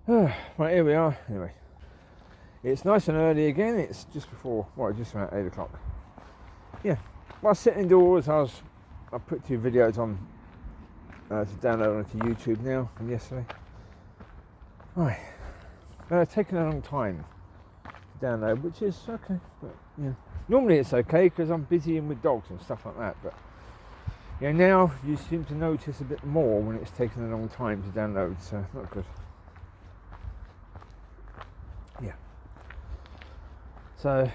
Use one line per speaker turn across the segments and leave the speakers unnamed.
Right, here we are. Anyway, it's nice and early again. It's just before, just around 8 o'clock. Yeah, while sitting indoors, I put 2 videos on to download onto YouTube now from yesterday. Right, taken a long time to download, which is okay. But yeah, normally it's okay because I'm busy with dogs and stuff like that. But yeah, now you seem to notice a bit more when it's taken a long time to download. So not good. Yeah. So,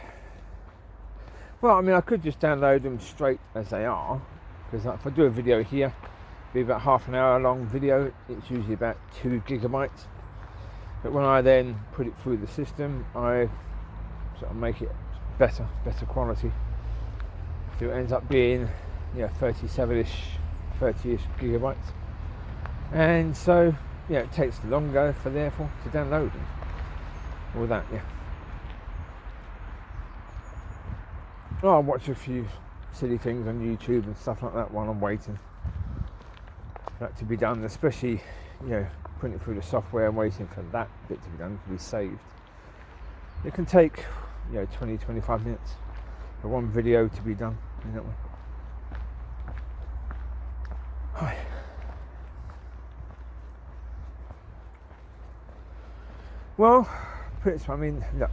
well, I mean, I could just download them straight as they are, because if I do a video here, it'll be about half an hour long video. It's usually about 2 gigabytes. But when I then put it through the system, I sort of make it better quality. So it ends up being, 30-ish gigabytes. And so, it takes longer therefore to download them. All that, yeah. Oh, I watch a few silly things on YouTube and stuff like that while I'm waiting for that to be done, especially, putting it through the software and waiting for that bit to be done, to be saved. It can take, 20-25 minutes for one video to be done in that way. Hi. Well, look,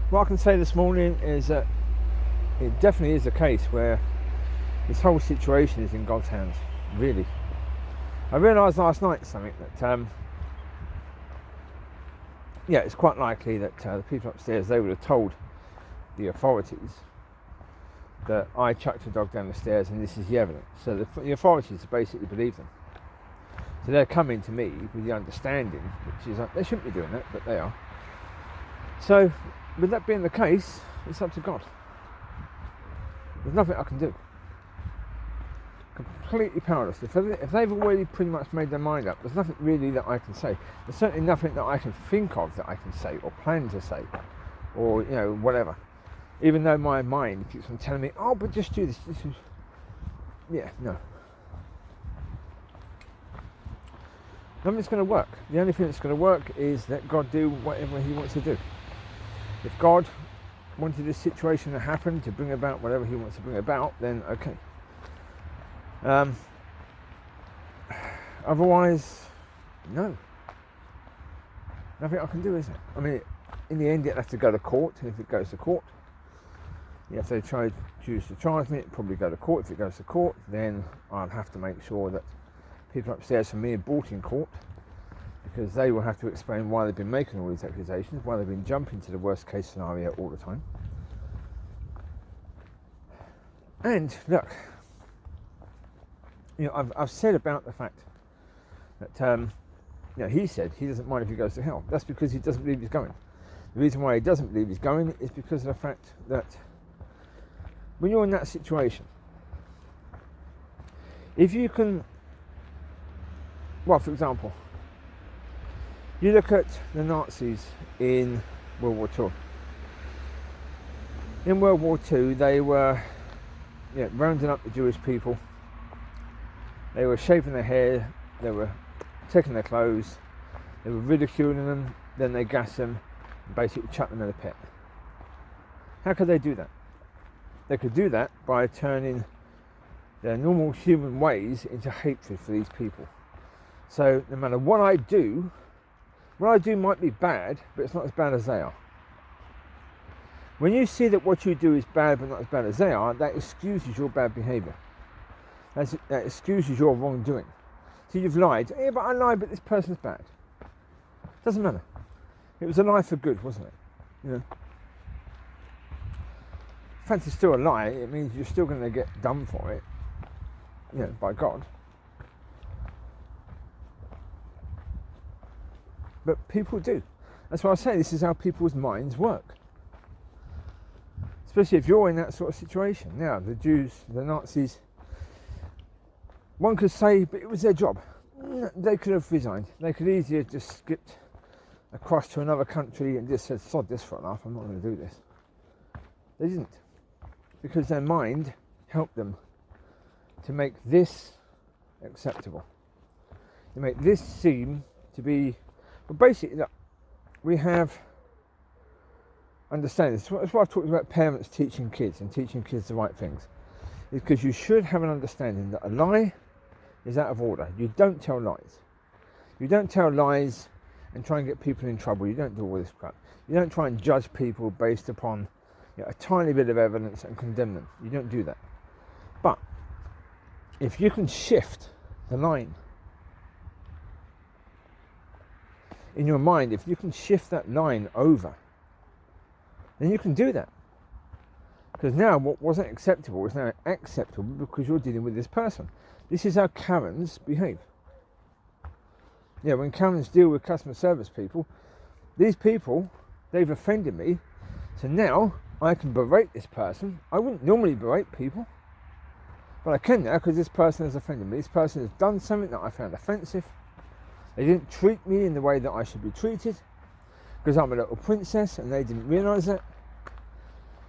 what I can say this morning is that it definitely is a case where this whole situation is in God's hands, really. I realised last night something that, it's quite likely that the people upstairs, they would have told the authorities that I chucked a dog down the stairs and this is the evidence. So the authorities basically believe them. So they're coming to me with the understanding, which is they shouldn't be doing that, but they are. So with that being the case, it's up to God. There's nothing I can do. Completely powerless. If they've already pretty much made their mind up, there's nothing really that I can say. There's certainly nothing that I can think of that I can say or plan to say, or whatever. Even though my mind keeps on telling me, oh, but just do this. No. Nothing's going to work. The only thing that's going to work is let God do whatever He wants to do. If God wanted this situation to happen to bring about whatever He wants to bring about, then okay. Otherwise, no. Nothing I can do, is it? I mean, in the end, it has to go to court. If it goes to court, if they choose to charge me, it'll probably go to court. If it goes to court, then I'll have to make sure that people upstairs from me are brought in court, because they will have to explain why they've been making all these accusations, why they've been jumping to the worst case scenario all the time. And look, I've said about the fact that he said he doesn't mind if he goes to hell. That's because he doesn't believe he's going. The reason why he doesn't believe he's going is because of the fact that when you're in that situation, if you can, for example, you look at the Nazis in World War II. In World War II, they were rounding up the Jewish people. They were shaving their hair, they were taking their clothes, they were ridiculing them, then they gassed them and basically chucked them in a pit. How could they do that? They could do that by turning their normal human ways into hatred for these people. So no matter what I do might be bad, but it's not as bad as they are. When you see that what you do is bad but not as bad as they are, that excuses your bad behaviour. That excuses your wrongdoing. So you've lied. Yeah, but I lied, but this person's bad. Doesn't matter. It was a lie for good, wasn't it? In fact, it's still a lie. It means you're still going to get done for it, by God. But people do. That's why I say this is how people's minds work. Especially if you're in that sort of situation. Now, the Jews, the Nazis, one could say, but it was their job. They could have resigned. They could easily have just skipped across to another country and just said, sod this for a laugh, I'm not going to do this. They didn't. Because their mind helped them to make this acceptable. To make this seem to be But basically, look, we have understanding. That's why I've talked about parents teaching kids and teaching kids the right things. Is because you should have an understanding that a lie is out of order. You don't tell lies. You don't tell lies and try and get people in trouble. You don't do all this crap. You don't try and judge people based upon a tiny bit of evidence and condemn them. You don't do that. But if you can shift the line in your mind, if you can shift that line over, then you can do that. Because now what wasn't acceptable is now acceptable because you're dealing with this person. This is how Karens behave. Yeah, when Karens deal with customer service people, these people, they've offended me, so now I can berate this person. I wouldn't normally berate people, but I can now because this person has offended me. This person has done something that I found offensive. They didn't treat me in the way that I should be treated because I'm a little princess and they didn't realise that.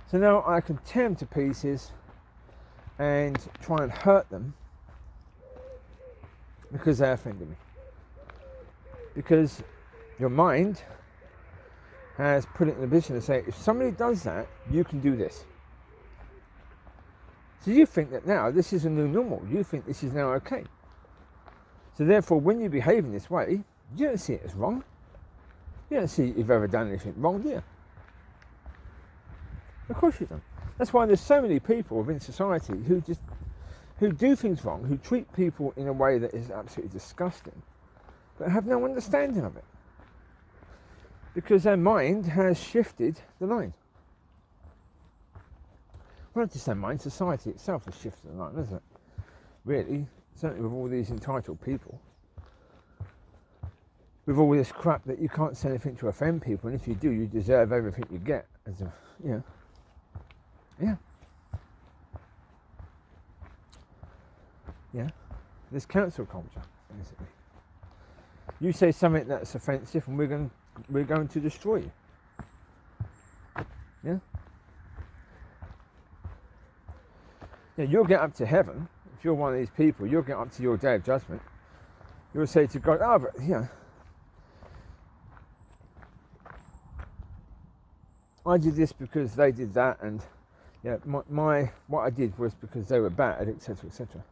So now I can tear them to pieces and try and hurt them because they offended me. Because your mind has put it in a position to say, if somebody does that, you can do this. So you think that now this is a new normal. You think this is now okay. So therefore, when you behave in this way, you don't see it as wrong. You don't see you've ever done anything wrong, do you? Of course you don't. That's why there's so many people within society who do things wrong, who treat people in a way that is absolutely disgusting, but have no understanding of it. Because their mind has shifted the line. Well, not just their mind, society itself has shifted the line, hasn't it? Really, certainly with all these entitled people. With all this crap that you can't say anything to offend people, and if you do, you deserve everything you get. As a, yeah. There's cancel culture, basically. You say something that's offensive, and we're going to destroy you. Yeah. Yeah, you'll get up to heaven if you're one of these people. You'll get up to your day of judgment. You'll say to God, but I did this because they did that, and my what I did was because they were bad, etc., etc.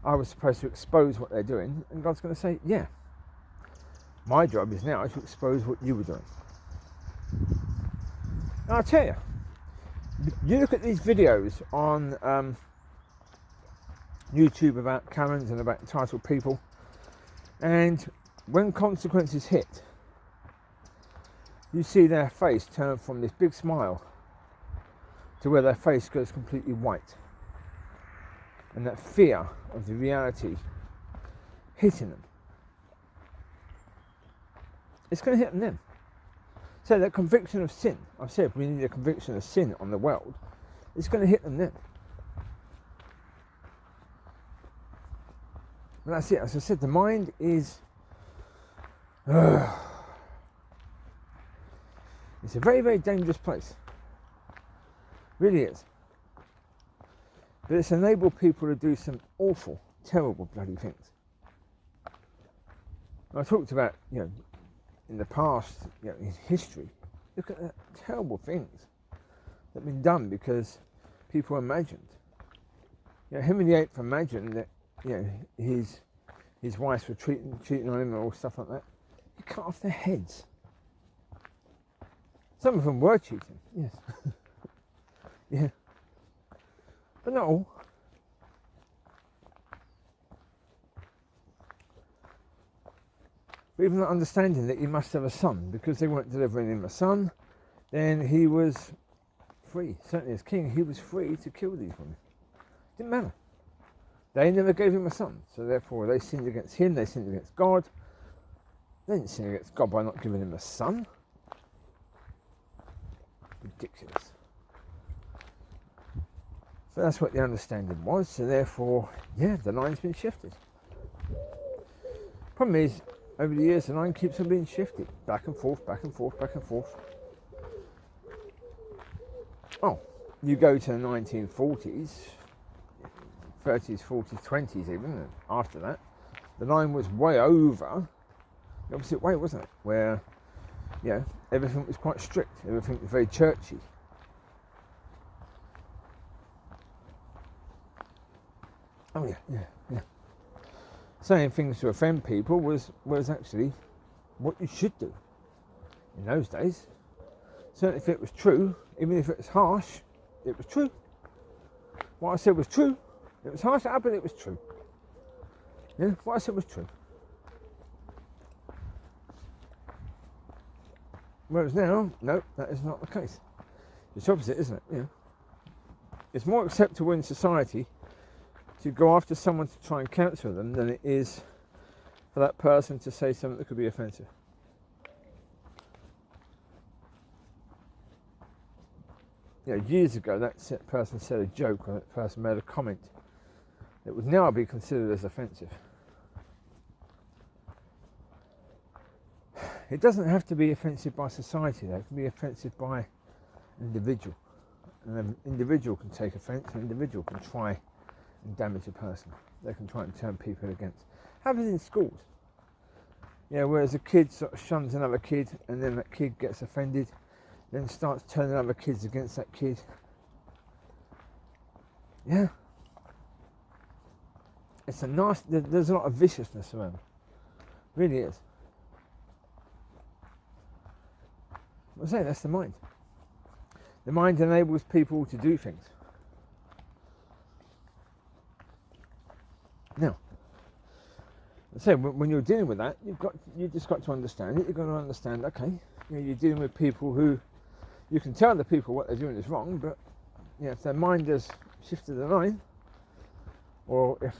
I was supposed to expose what they're doing, and God's going to say, my job is now to expose what you were doing. And I'll tell you, you look at these videos on YouTube about Karens and about entitled people, and when consequences hit, you see their face turn from this big smile to where their face goes completely white. And that fear of the reality hitting them. It's going to hit them then. So that conviction of sin, I've said we need a conviction of sin on the world, it's going to hit them then. And that's it. As I said, the mind is... it's a very, very dangerous place. Really is. But it's enabled people to do some awful, terrible bloody things. I talked about, in the past, in history, look at the terrible things that have been done because people imagined. Henry VIII imagined that, his wives were cheating on him and all stuff like that. He cut off their heads. Some of them were cheating, yes. Yeah. But not all. But even not understanding that he must have a son, because they weren't delivering him a son, then he was free. Certainly as king, he was free to kill these women. Didn't matter. They never gave him a son, so therefore they sinned against him, they sinned against God. They didn't sin against God by not giving him a son. Ridiculous. So that's what the understanding was, so therefore, the line's been shifted. Problem is, over the years, the line keeps on being shifted. Back and forth, back and forth, back and forth. Oh, you go to the 1940s, 30s, 40s, 20s even, and after that, the line was way over the opposite way, wasn't it? Where, you know, everything was quite strict, everything was very churchy. Oh yeah. Saying things to offend people was actually what you should do in those days. Certainly if it was true, even if it was harsh, it was true. What I said was true. It was harsh, but it was true. Yeah, what I said was true. Whereas now, no, that is not the case. It's opposite, isn't it? Yeah. It's more acceptable in society to go after someone to try and counsel them than it is for that person to say something that could be offensive. You know, years ago, that person said a joke, or that person made a comment that would now be considered as offensive. It doesn't have to be offensive by society, though. It can be offensive by an individual. And an individual can take offence, an individual can try and damage a person. They can try and turn people against. Happens in schools. Yeah, whereas a kid sort of shuns another kid, and then that kid gets offended, then starts turning other kids against that kid. Yeah. It's a nice, there's a lot of viciousness around. It really is. I say that's the mind. The mind enables people to do things. Now, I say when you're dealing with that, you've just got to understand it. You've got to understand, okay, you're dealing with people who you can tell the people what they're doing is wrong, but if their mind has shifted the line, or if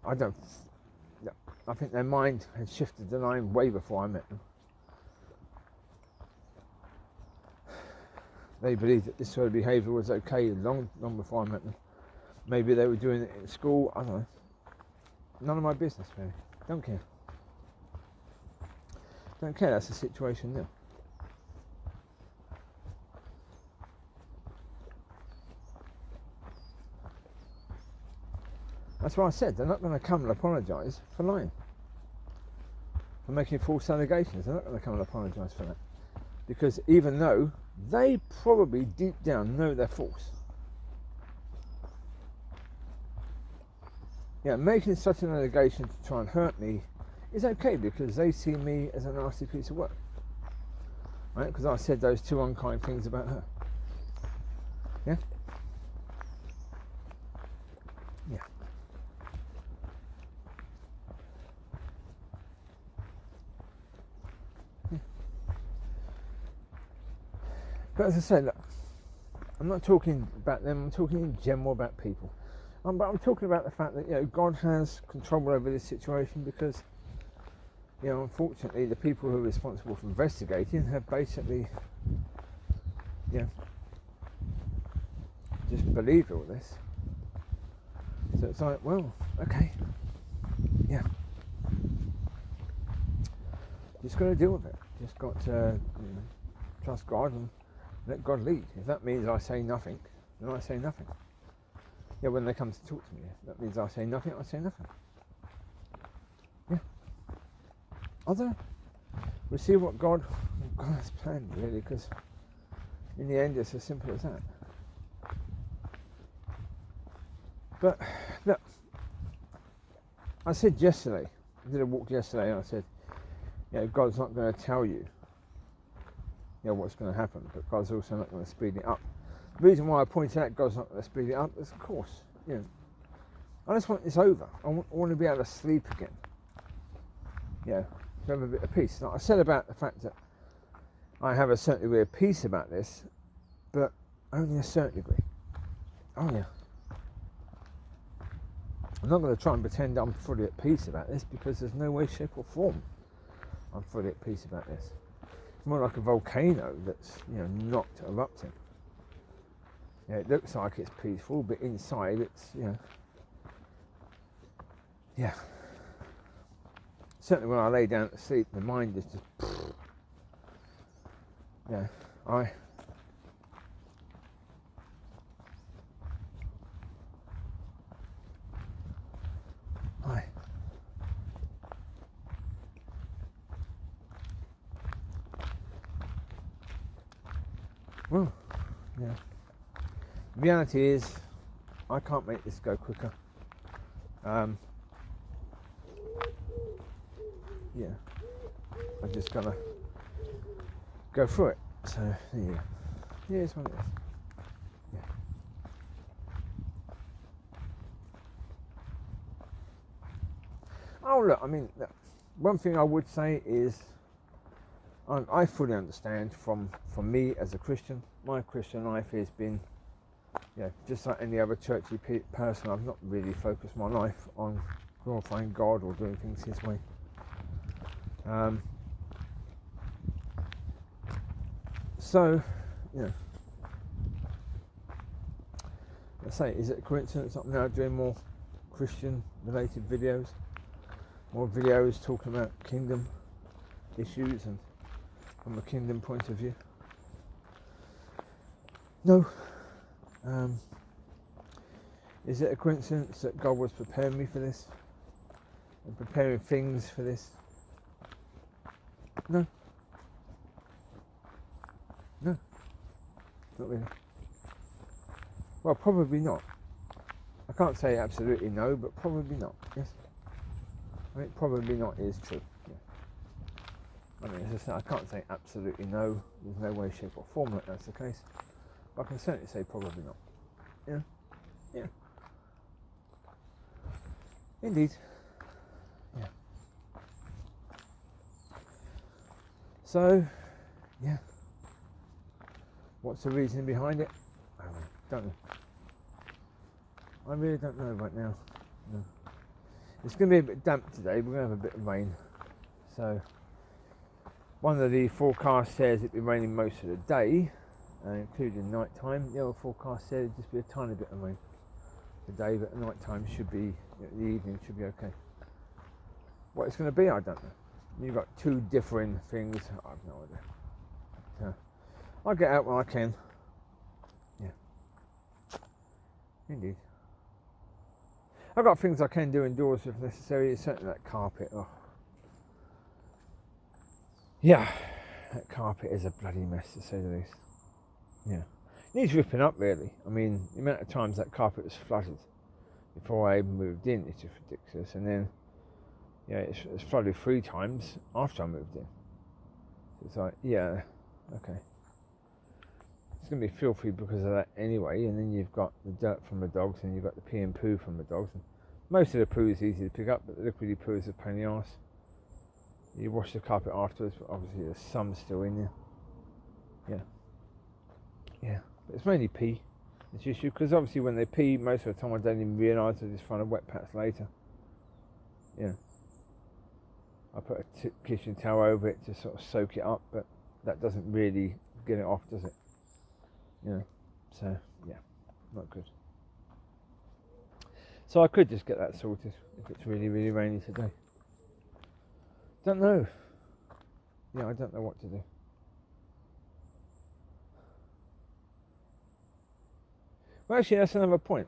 I think their mind had shifted the line way before I met them. They believed that this sort of behaviour was okay long before I met them. Maybe they were doing it in school, I don't know. None of my business, really. Don't care. Don't care, that's the situation now. That's why I said they're not going to come and apologise for lying, for making false allegations. They're not going to come and apologise for that. Because even though they probably deep down know they're false. Yeah, making such an allegation to try and hurt me is okay because they see me as a nasty piece of work. Right? Because I said those two unkind things about her. Yeah? Yeah. But as I said, look, I'm not talking about them, I'm talking in general about people. But I'm talking about the fact that God has control over this situation because unfortunately the people who are responsible for investigating have basically just believed all this. So it's like, well, okay, just got to deal with it. Just got to trust God and let God lead. If that means I say nothing, then I say nothing. Yeah, when they come to talk to me, if that means I say nothing, I say nothing. Yeah. I don't know. We'll see what God has planned, really, because in the end it's as simple as that. But, look, I said yesterday, I did a walk yesterday, and I said, God's not going to tell you, what's going to happen, but God's also not going to speed it up. The reason why I point out God's not going to speed it up is, of course, I just want this over. I want to be able to sleep again. To have a bit of peace. Like I said about the fact that I have a certain degree of peace about this, but only a certain degree. Oh yeah. I'm not going to try and pretend I'm fully at peace about this because there's no way, shape or form I'm fully at peace about this. It's more like a volcano that's not erupting. It looks like it's peaceful, but inside it's Certainly when I lay down to sleep, the mind is just I Well, yeah. The reality is, I can't make this go quicker. Yeah, I just gotta go through it. So there you go. Yeah, it's what it is. Yeah. Oh look, I mean, look, one thing I would say is, I fully understand from me as a Christian. My Christian life has been, just like any other churchy person. I've not really focused my life on glorifying God or doing things His way. So, I say, is it a coincidence I'm now doing more Christian-related videos, more videos talking about kingdom issues and from a kingdom point of view? No. Is it a coincidence that God was preparing me for this and preparing things for this? No. No. Not really. Well, probably not. I can't say absolutely no, but probably not. Yes. I think probably not is true. Yeah. I mean, as I said, I can't say absolutely no. There's no way, shape, or form that that's the case. But I can certainly say probably not. Yeah. Yeah. Indeed. Yeah. So, yeah. What's the reason behind it? I don't know. I really don't know right now. No. It's going to be a bit damp today. We're going to have a bit of rain. So, one of the forecasts says it'll be raining most of the day, including night time. The other forecast said it'd just be a tiny bit of rain today, but the night time should be, the evening should be okay. What it's going to be, I don't know. You've got two differing things. I have no idea. So, I'll get out when I can. Yeah. Indeed. I've got things I can do indoors if necessary. Certainly that carpet. Oh. Yeah, that carpet is a bloody mess to say the least. Yeah. It needs ripping up really. I mean, the amount of times that carpet was flooded before I even moved in, it's just ridiculous. And then, it's flooded 3 times after I moved in. So it's like, yeah, okay. It's going to be filthy because of that anyway, and then you've got the dirt from the dogs, and you've got the pee and poo from the dogs. And most of the poo is easy to pick up, but the liquidy poo is a pain in the arse. You wash the carpet afterwards, but obviously there's some still in there. Yeah, but it's mainly pee. It's the issue, because obviously when they pee, most of the time I don't even realise they just find a wet patch later. Yeah. I put a kitchen towel over it to sort of soak it up, but that doesn't really get it off, does it? So yeah, not good. So I could just get that sorted if it's really, really rainy today. Don't know. Yeah, I don't know what to do. Well, actually, that's another point.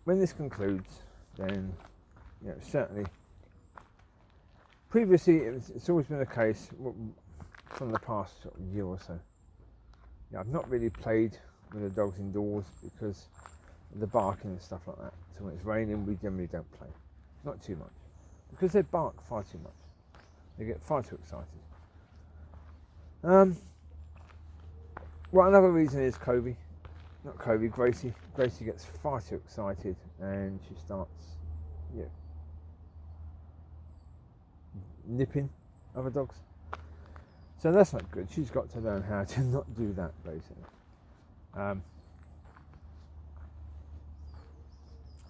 When this concludes, then certainly. Previously, it's always been the case from the past year or so. I've not really played with the dogs indoors because of the barking and stuff like that. So when it's raining, we generally don't play. Not too much. Because they bark far too much. They get far too excited. Well, another reason is Covie. Not Covie, Gracie. Gracie gets far too excited and she starts, nipping other dogs. So that's not good. She's got to learn how to not do that, basically.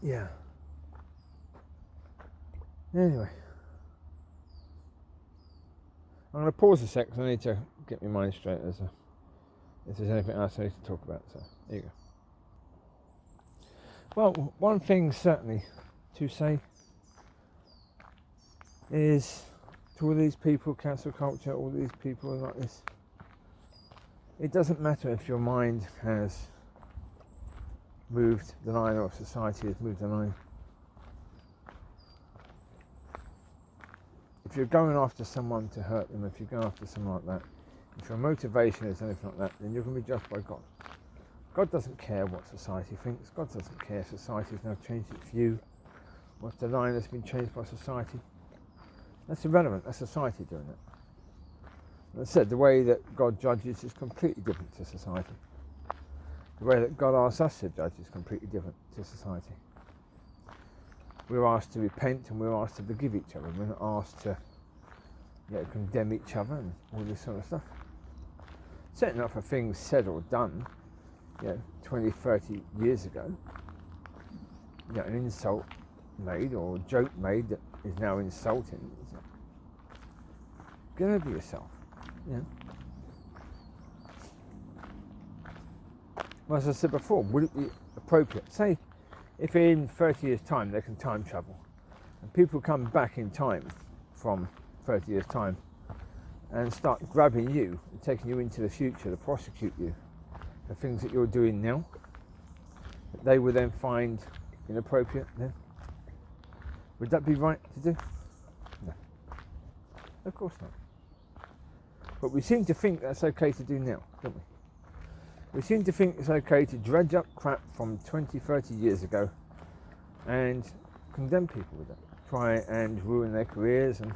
Yeah. Anyway. I'm going to pause a sec because I need to get my mind straight if there's anything else I need to talk about. So, there you go. Well, one thing certainly to say is to all these people, cancel culture, all these people like this, it doesn't matter if your mind has moved the line or if society has moved the line. if you're going after someone to hurt them, if you're going after someone like that, if your motivation is anything like that, then you're going to be judged by God. God doesn't care what society thinks. God doesn't care if society has now changed its view. What's the line that's been changed by society? That's irrelevant. That's society doing it. As I said, the way that God judges is completely different to society. The way that God asks us to judge is completely different to society. We're asked to repent and we're asked to forgive each other. We're not asked to condemn each other and all this sort of stuff. Certainly not for things said or done 20, 30 years ago. An insult made or a joke made that is now insulting. Get over yourself. Well, as I said before, would it be appropriate? Say, if in 30 years' time they can time travel, and people come back in time from 30 years' time and start grabbing you and taking you into the future to prosecute you for things that you're doing now, that they would then find inappropriate then? Would that be right to do? No. Of course not. But we seem to think that's okay to do now, don't we? We seem to think it's okay to dredge up crap from 20, 30 years ago and condemn people with it. Try and ruin their careers and,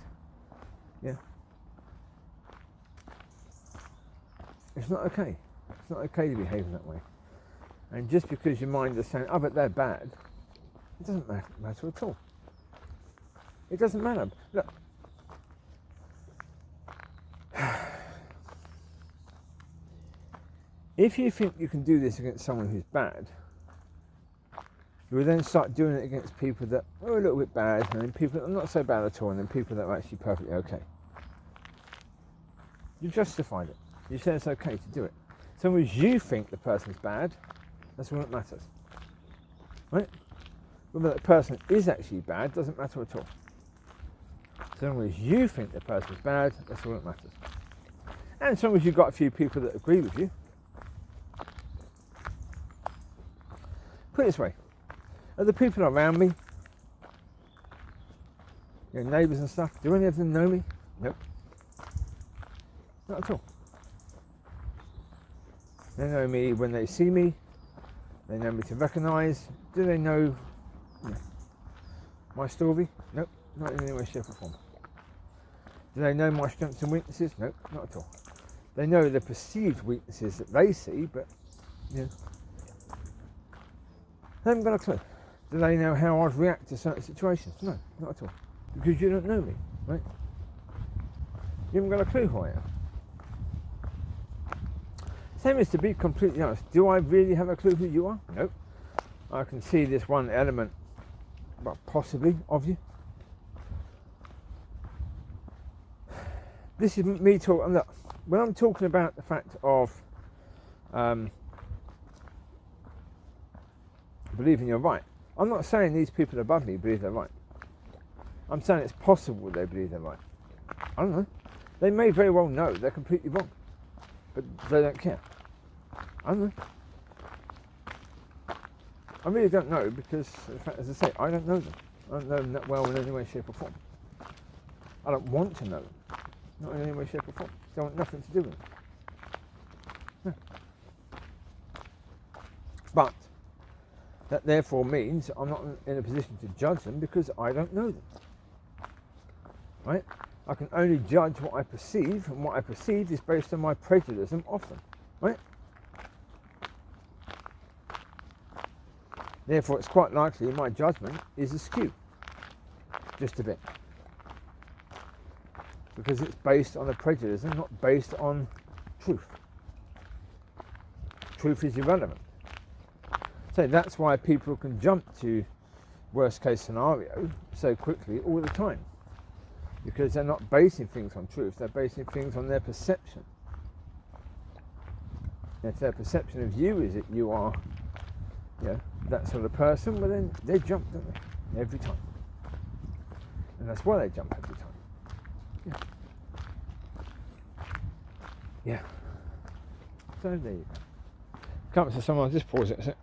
It's not okay. It's not okay to behave that way. And just because your mind is saying, but they're bad, it doesn't matter at all. It doesn't matter. Look. If you think you can do this against someone who's bad, you will then start doing it against people that are a little bit bad, and then people that are not so bad at all, and then people that are actually perfectly okay. You've justified it. You said it's okay to do it. So long as you think the person's bad, that's all that matters. Right? Whether that person is actually bad doesn't matter at all. So long as you think the person's bad, that's all that matters. And as long as you've got a few people that agree with you, put it this way, are the people around me, neighbours and stuff, do any of them know me? Nope. Not at all. They know me when they see me, they know me to recognise. Do they know my story? Nope, not in any way, shape or form. Do they know my strengths and weaknesses? Nope, not at all. They know the perceived weaknesses that they see, but they haven't got a clue. Do they know how I'd react to certain situations? No, not at all. Because you don't know me, right? You haven't got a clue who I am. Same as, to be completely honest, do I really have a clue who you are? Nope. I can see this one element, possibly, of you. This is me talking. Look, when I'm talking about the fact of believing you're right, I'm not saying these people above me believe they're right. I'm saying it's possible they believe they're right. I don't know. They may very well know they're completely wrong, but they don't care. I don't know. I really don't know because, in fact, as I say, I don't know them. I don't know them that well in any way, shape or form. I don't want to know them. Not in any way, shape or form. I want nothing to do with them. No. But that therefore means I'm not in a position to judge them because I don't know them. Right? I can only judge what I perceive, and what I perceive is based on my prejudice of them. Right? Therefore, it's quite likely my judgment is askew. Just a bit. Because it's based on a prejudice and not based on truth. Truth is irrelevant. So that's why people can jump to worst case scenario so quickly all the time. Because they're not basing things on truth, they're basing things on their perception. If their perception of you is that you are that sort of person, well then they jump, don't they? Every time. And that's why they jump every time. Yeah. So there you go. Come to someone, just pause it a sec.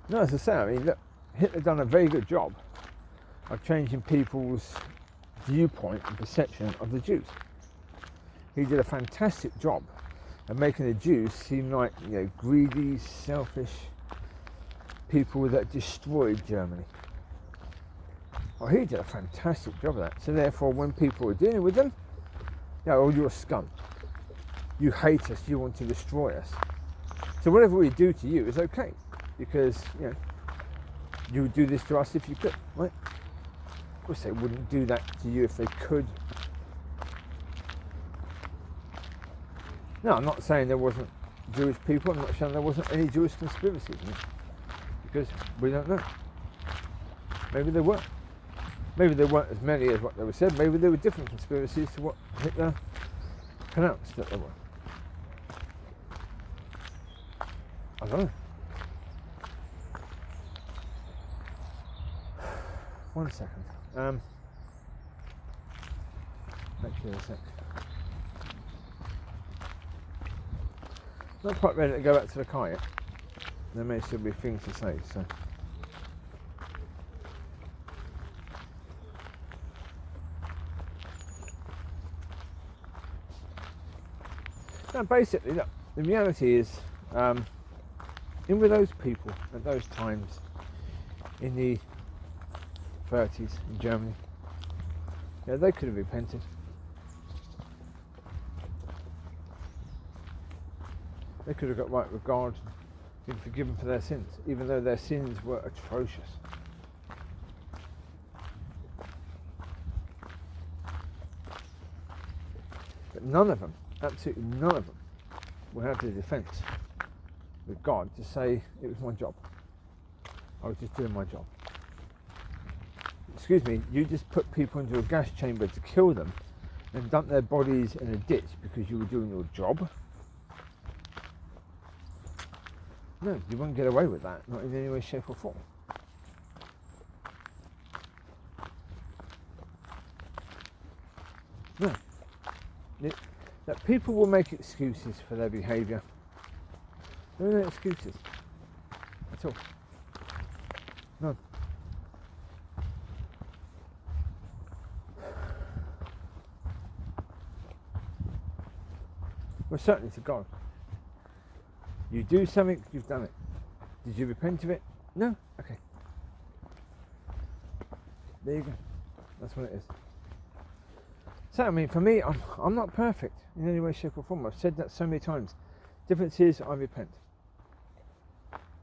No, as I say, I mean, look, Hitler done a very good job of changing people's viewpoint and perception of the Jews. He did a fantastic job of making the Jews seem like, greedy, selfish people that destroyed Germany. Well, he did a fantastic job of that. So therefore, when people were dealing with them, you're a scum. You hate us. You want to destroy us. So whatever we do to you is okay, because you would do this to us if you could, right? Of course, they wouldn't do that to you if they could. No, I'm not saying there wasn't Jewish people. I'm not saying there wasn't any Jewish conspiracies, because we don't know. Maybe there were. Maybe there weren't as many as what they were said. Maybe there were different conspiracies to what Hitler pronounced that there were. I don't know. One second. Actually, a sec. Not quite ready to go back to the car yet. There may still be things to say, so. Now, basically, look, the reality is, in with those people at those times in the 30s in Germany, they could have repented. They could have got right with God, been forgiven for their sins, even though their sins were atrocious. But none of them, absolutely none of them, will have the defence with God to say it was my job. I was just doing my job. Excuse me, you just put people into a gas chamber to kill them and dump their bodies in a ditch because you were doing your job? No, you wouldn't get away with that, not in any way, shape or form. No. That people will make excuses for their behaviour. There are no excuses at all. None. Well, certainly to God. You do something, you've done it. Did you repent of it? No? Okay. There you go. That's what it is. So, I mean, for me, I'm not perfect in any way, shape or form. I've said that so many times. Difference is, I repent.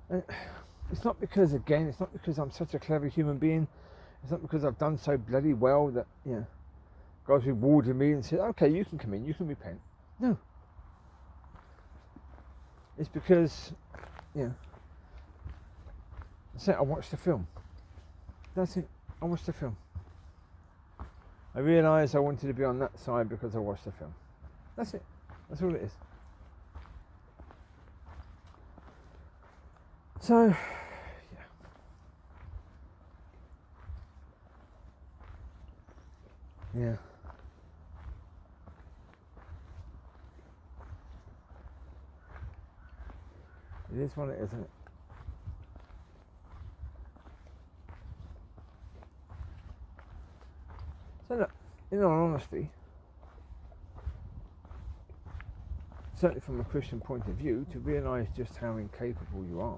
And it's not because, again, it's not because I'm such a clever human being. It's not because I've done so bloody well that, God's rewarded me and said, okay, you can come in, you can repent. No. It's because, I watched the film. That's it. I watched the film. I realised I wanted to be on that side because I watched the film. That's it. That's all it is. So, yeah. It is what it is, isn't it? So look, in all honesty, certainly from a Christian point of view, to realise just how incapable you are,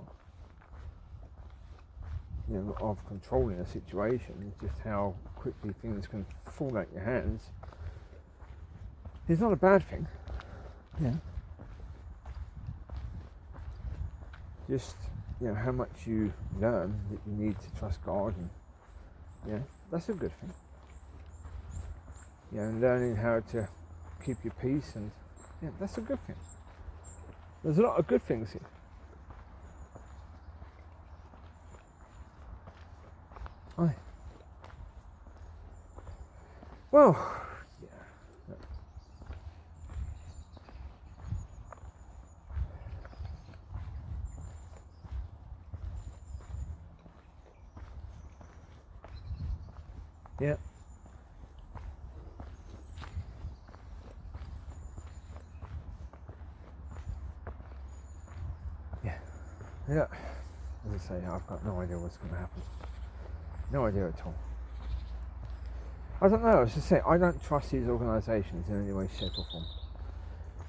of controlling a situation, just how quickly things can fall out your hands, is not a bad thing. Just, how much you learn that you need to trust God, and that's a good thing. And learning how to keep your peace, and that's a good thing. There's a lot of good things here. Aye. Well, yeah. Yeah. as I say, I've got no idea what's going to happen. No idea at all. I don't know. As I say, I don't trust these organisations in any way, shape, or form.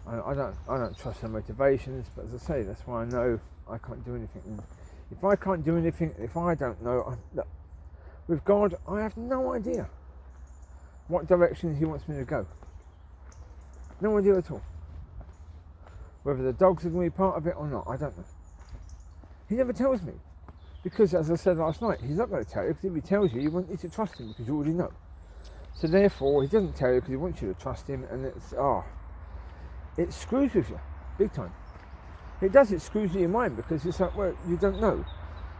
I don't trust their motivations. But as I say, that's why I know I can't do anything. And if I can't do anything, if I don't know, look, with God, I have no idea what direction He wants me to go. No idea at all. Whether the dogs are going to be part of it or not, I don't know. He never tells me. Because, as I said last night, He's not going to tell you, because if He tells you, you want you to trust Him, because you already know. So therefore, He doesn't tell you because He wants you to trust Him, and it screws with you, big time. It does, it screws with your mind, because it's like, well, you don't know.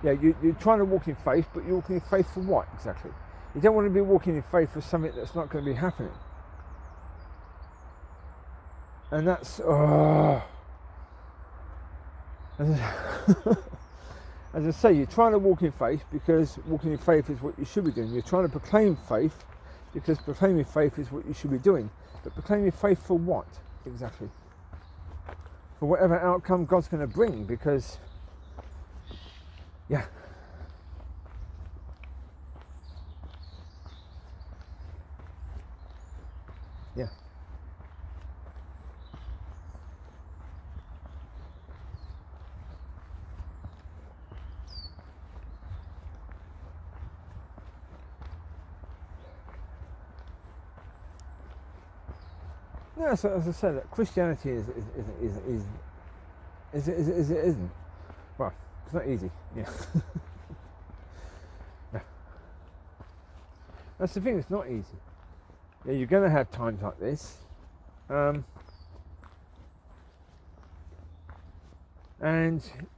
Yeah, you're trying to walk in faith, but you're walking in faith for what, exactly? You don't want to be walking in faith for something that's not going to be happening. And that's, as I say, you're trying to walk in faith because walking in faith is what you should be doing. You're trying to proclaim faith because proclaiming faith is what you should be doing. But proclaiming faith for what, exactly? For whatever outcome God's going to bring, because, yeah. Yeah. No, so as I said, Christianity isn't. Well, it's not easy. Yeah. Yeah. That's the thing. It's not easy. Yeah, you're going to have times like this, and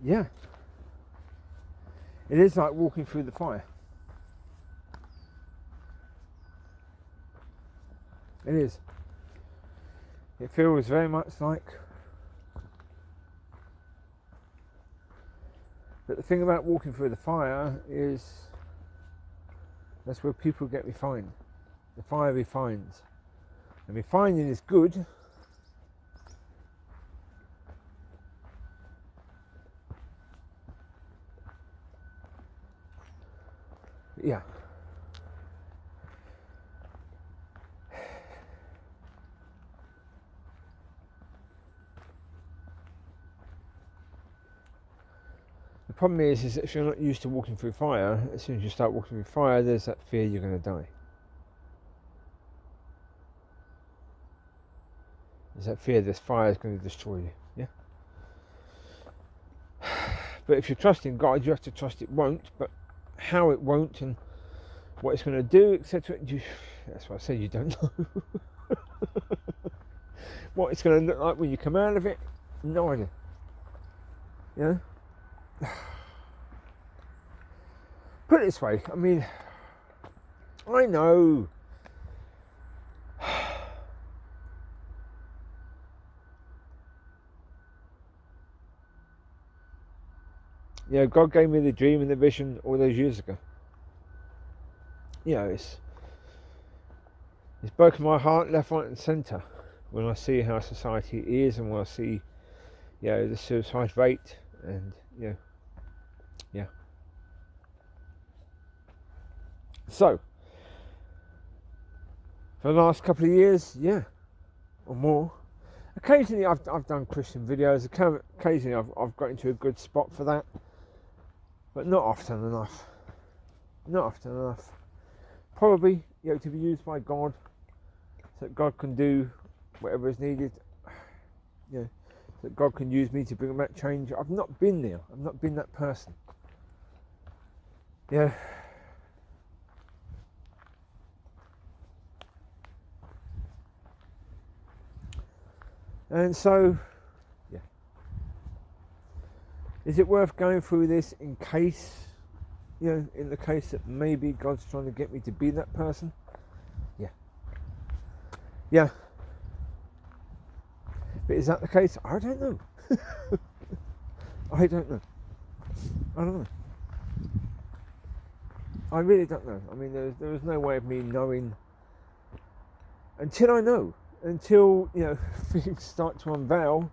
yeah, it is like walking through the fire. It is. It feels very much like. But the thing about walking through the fire is that's where people get refined. The fire refines. And refining is good. But yeah. The problem is if you're not used to walking through fire, as soon as you start walking through fire, there's that fear you're going to die. There's that fear this fire is going to destroy you. Yeah. But if you trust in God, you have to trust it won't. But how it won't and what it's going to do, etc. That's why I say you don't know. What it's going to look like when you come out of it, no idea. Yeah. Put it this way, I mean, I know God gave me the dream and the vision all those years ago. It's broken my heart left, right and centre when I see how society is and when I see the suicide rate and So for the last couple of years, or more, occasionally I've done Christian videos. Occasionally I've got into a good spot for that, but not often enough. Not often enough. Probably to be used by God, so that God can do whatever is needed. So that God can use me to bring about change. I've not been there. I've not been that person. And so, is it worth going through this in case, in the case that maybe God's trying to get me to be that person? Yeah. But is that the case? I don't know. I don't know. I really don't know. I mean, there is no way of me knowing until I know. Until things start to unveil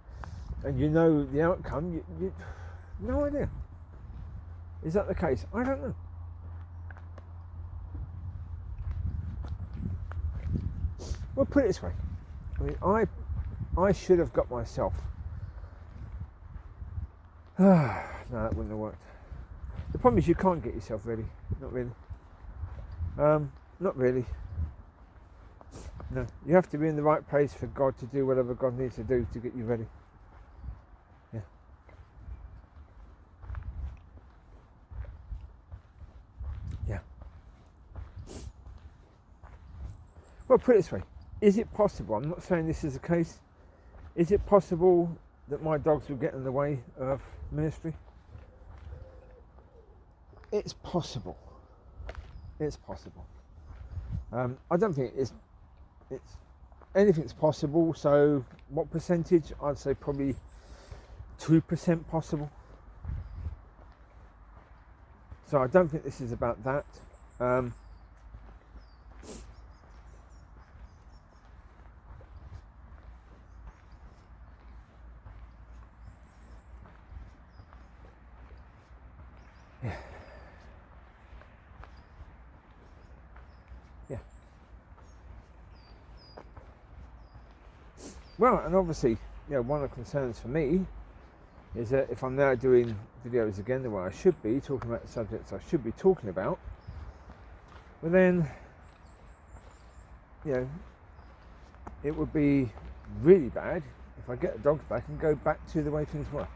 and the outcome, you no idea. Is that the case? I don't know. Well, put it this way. I mean, I should have got myself. No, that wouldn't have worked. The problem is you can't get yourself ready. Not really. Not really. No, you have to be in the right place for God to do whatever God needs to do to get you ready. Yeah. Yeah. Well, put it this way. Is it possible, I'm not saying this is the case, is it possible that my dogs will get in the way of ministry? It's possible. It's possible. I don't think it's anything's possible. So what percentage? I'd say probably 2% possible. So I don't think this is about that. Yeah. Yeah. Well, and obviously, one of the concerns for me is that if I'm now doing videos again the way I should be, talking about the subjects I should be talking about, well then, it would be really bad if I get the dogs back and go back to the way things were.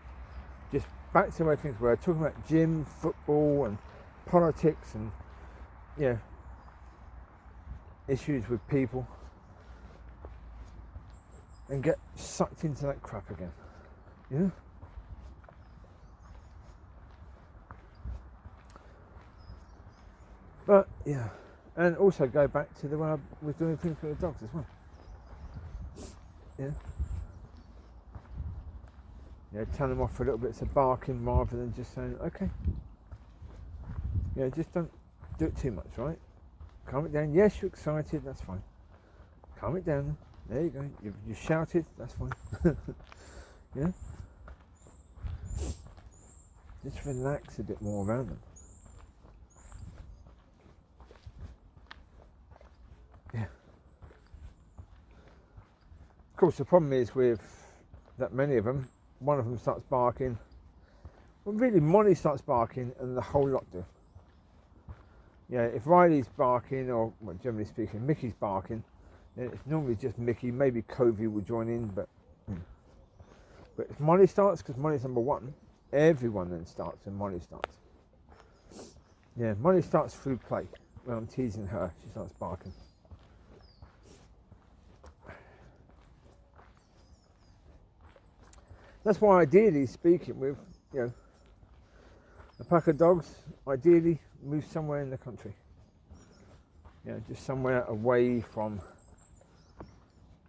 Just back to the way things were, talking about gym, football and politics and, issues with people, and get sucked into that crap again. Yeah. But and also go back to the way I was doing things with the dogs as well. Turn them off for a little bit of barking rather than just saying, okay. Just don't do it too much, right? Calm it down. Yes, you're excited, that's fine. Calm it down. There you go. You shouted, that's fine. Just relax a bit more around them. Yeah. Of course, the problem is with that many of them, one of them starts barking. Well, really, Mollie starts barking and the whole lot do. If Riley's barking, or generally speaking, Micky's barking, then it's normally just Micky. Maybe Covie will join in, but if Mollie starts, because Mollie's number one, everyone then starts when Mollie starts. Mollie starts through play. When I'm teasing her, she starts barking. That's why, ideally speaking, with a pack of dogs, ideally move somewhere in the country. Just somewhere away from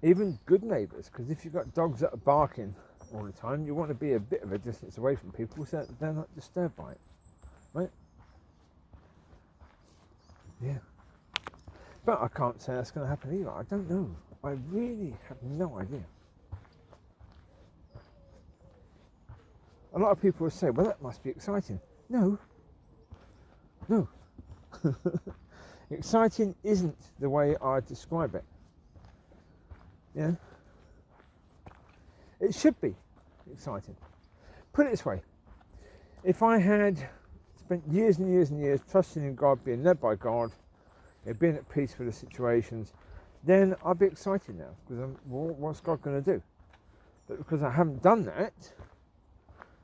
even good neighbours. Because if you've got dogs that are barking all the time, you want to be a bit of a distance away from people so that they're not disturbed by it, right? Yeah. But I can't say that's going to happen either. I don't know. I really have no idea. A lot of people will say, well, that must be exciting. No. Exciting isn't the way I describe it. It should be exciting. Put it this way. If I had spent years and years and years trusting in God, being led by God, being at peace with the situations, then I'd be excited now. Because what's God going to do? But because I haven't done that,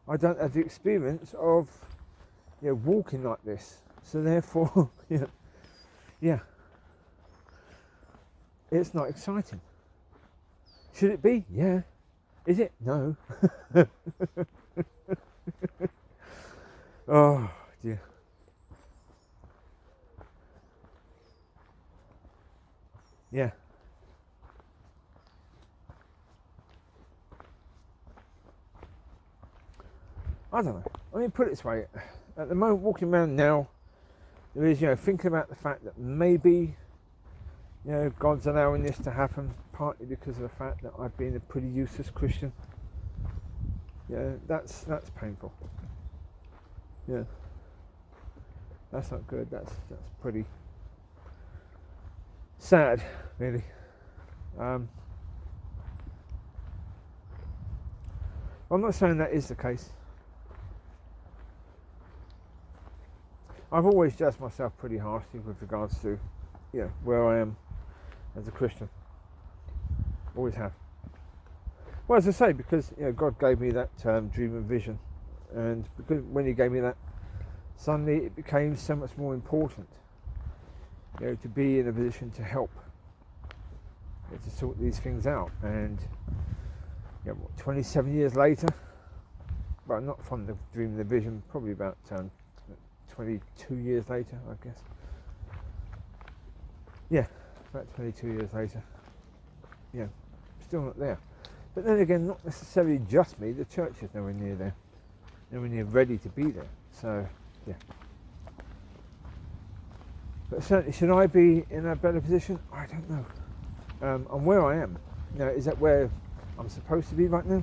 I don't have the experience of walking like this. So therefore, it's not exciting. Should it be? Yeah. Is it? No. Oh dear. Yeah. I don't know. I mean, put it this way. At the moment, walking around now, there is, thinking about the fact that maybe, God's allowing this to happen, partly because of the fact that I've been a pretty useless Christian. That's painful. That's not good. That's pretty sad, really. I'm not saying that is the case. I've always judged myself pretty harshly with regards to, where I am as a Christian. Always have. Well, as I say, because God gave me that dream and vision, and because when He gave me that, suddenly it became so much more important, to be in a position to help, to sort these things out. And 27 years later, well, not from the dream and the vision, probably about 22 years later, I guess. Yeah, about 22 years later. Still not there. But then again, not necessarily just me. The church is nowhere near there, nowhere near ready to be there. So, yeah. But certainly, should I be in a better position? I don't know. And where I am, is that where I'm supposed to be right now?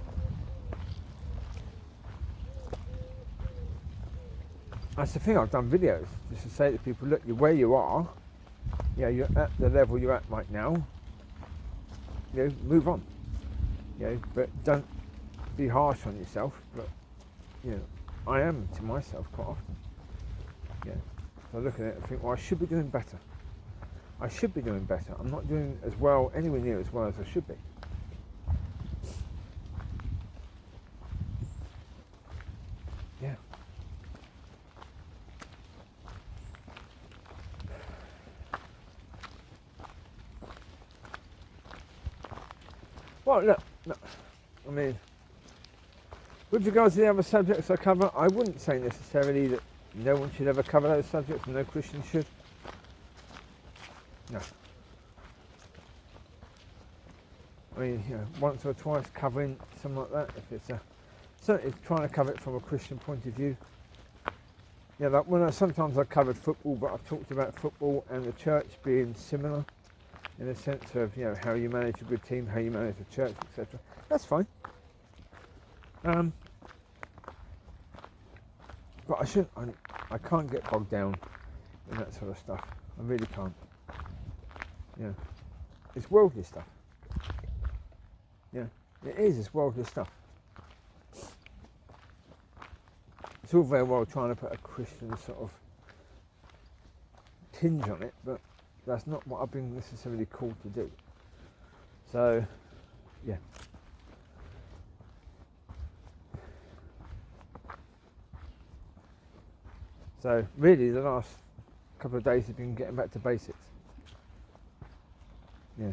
That's the thing. I've done videos just to say to people, look, you're where you are. You're at the level you're at right now. Move on. But don't be harsh on yourself. But I am to myself quite often. So I look at it and think, well, I should be doing better. I should be doing better. I'm not doing as well, anywhere near as well as I should be. Yeah. Well, look, I mean, with regards to the other subjects I cover, I wouldn't say necessarily that no one should ever cover those subjects, and no Christian should. No. I mean, once or twice covering something like that, if it's certainly trying to cover it from a Christian point of view. Like sometimes I covered football, but I've talked about football and the church being similar, in the sense of how you manage a good team, how you manage a church, etc. That's fine. But I can't get bogged down in that sort of stuff. I really can't. It's worldly stuff. It is. It's worldly stuff. It's all very well trying to put a Christian sort of tinge on it, but that's not what I've been necessarily called to do. So, yeah. So, really, the last couple of days have been getting back to basics. Yeah.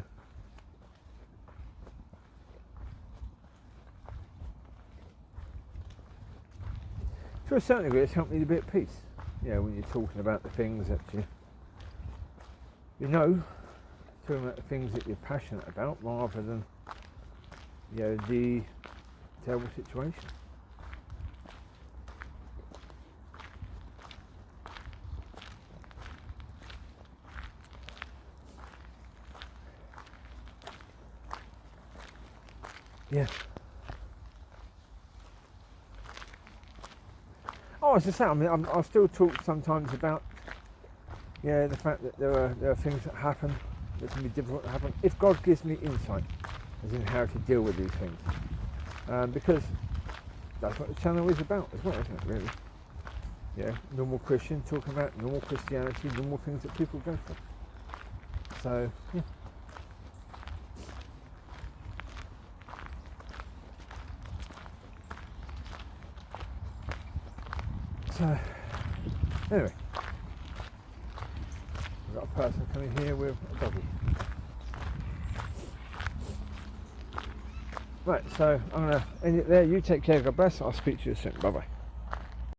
To a certain degree, it's helped me to be at peace. When you're talking about the things that talking about the things that you're passionate about, rather than the terrible situation. Yeah. Oh, as I say, I mean, I'll still talk sometimes about the fact that there are things that happen that can be difficult to happen. If God gives me insight as in how to deal with these things, because that's what the channel is about as well, isn't it? Really, normal Christian talking about normal Christianity, normal things that people go through. So, yeah. So, anyway, we've got a person coming here with a doggy. Right, so I'm going to end it there. You take care, God bless. I'll speak to you soon. Bye bye.